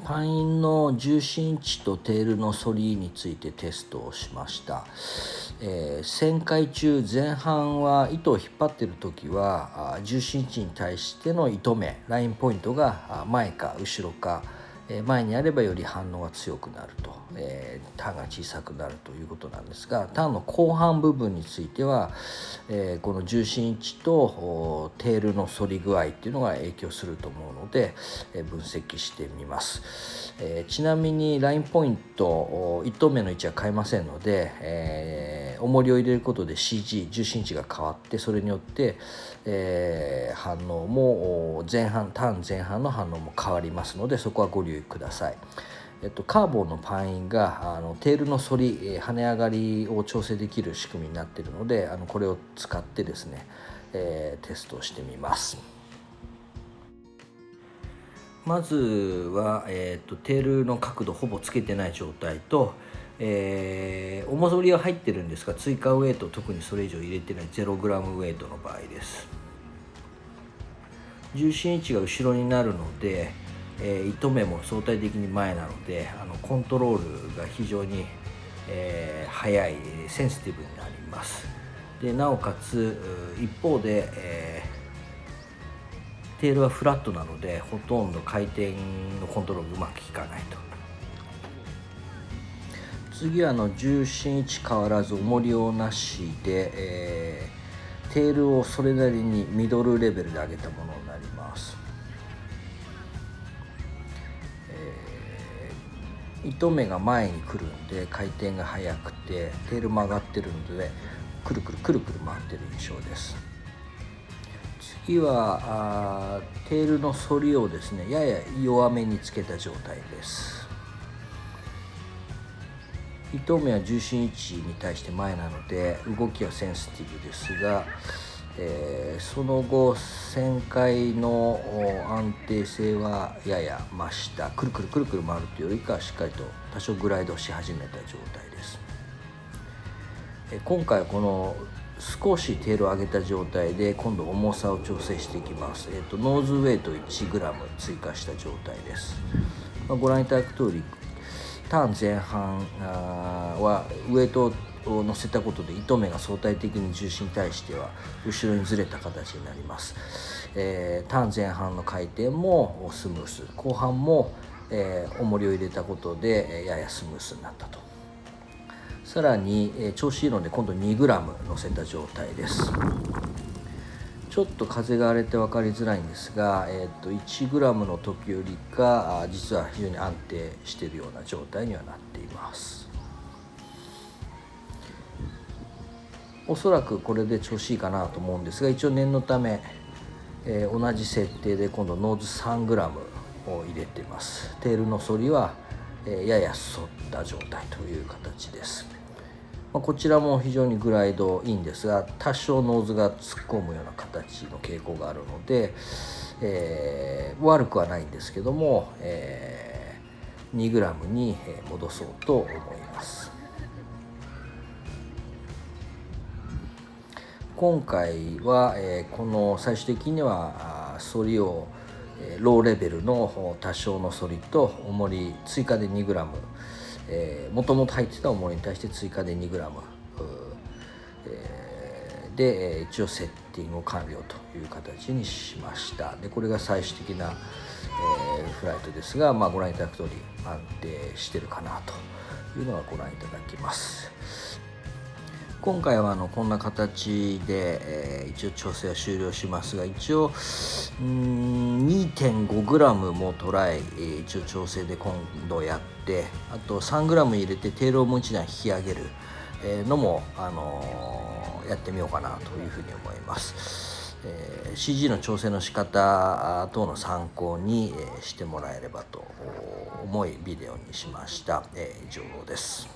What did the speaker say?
パインの重心位置とテールの反りについてテストをしました。旋回中前半は糸を引っ張っている時は重心位置に対しての糸目ラインポイントが前か後ろか、前にあればより反応が強くなると、ターンが小さくなるということなんですが、ターンの後半部分については、この重心位置とテールの反り具合っていうのが影響すると思うので、分析してみます。ちなみにラインポイント糸目の位置は変えませんので、重りを入れることで CG 重心位置が変わって、それによって、反応もターン前半の反応も変わりますので、そこはご留意ください。カーボンのパインがテールの反り、跳ね上がりを調整できる仕組みになっているので、これを使ってですね、テストをしてみます。まずは、テールの角度ほぼつけてない状態と、重反りは入ってるんですが追加ウエイト特にそれ以上入れてない 0g ウエイトの場合です。重心位置が後ろになるので、糸目も相対的に前なのでコントロールが非常に、速いセンシティブになります。でなおかつ一方で、テールはフラットなのでほとんど回転のコントロールがうまくいかないと。次は重心位置変わらず重りをなしで、テールをそれなりにミドルレベルで上げたものになります。糸目が前に来るんで回転が速くてテール曲がってるのでくるくるくるくる回ってる印象です。次はテールの反りをですねやや弱めにつけた状態です。糸目は重心位置に対して前なので動きはセンシティブですが、その後旋回の安定性はやや増した。くるくるくるくる回るというよりかはしっかりと多少グライドし始めた状態です。今回この少しテールを上げた状態で今度重さを調整していきます。ノーズウェイト 1g 追加した状態です。ご覧いただく通りターン前半はウエイトを乗せたことで糸目が相対的に重心に対しては後ろにずれた形になります。ターン前半の回転もスムース、後半も、重りを入れたことでややスムースになったと。さらに、調子いいので今度 2g 乗せた状態です。ちょっと風が荒れて分かりづらいんですが、1g の時よりか実は非常に安定しているような状態にはなっています。おそらくこれで調子いいかなと思うんですが、一応念のため、同じ設定で今度ノーズ 3g を入れています。テールの反りは、やや反った状態という形です。こちらも非常にグライドいいんですが多少ノーズが突っ込むような形の傾向があるので、悪くはないんですけども、2g に戻そうと思います。今回は、この最終的には反りをローレベルの多少の反りと重り追加で 2g、もともと入ってた重りに対して追加で 2g、で一応セッティングを完了という形にしました。でこれが最終的な、フライトですが、ご覧いただく通り安定してるかなというのがご覧いただけます。今回はこんな形で、一応調整は終了しますが、一応2.5g もトライ、一応調整で今度やって、あと 3g 入れてテールをもう一段引き上げる、のも、やってみようかなというふうに思います。CG の調整の仕方等の参考にしてもらえればと思いビデオにしました。以上です。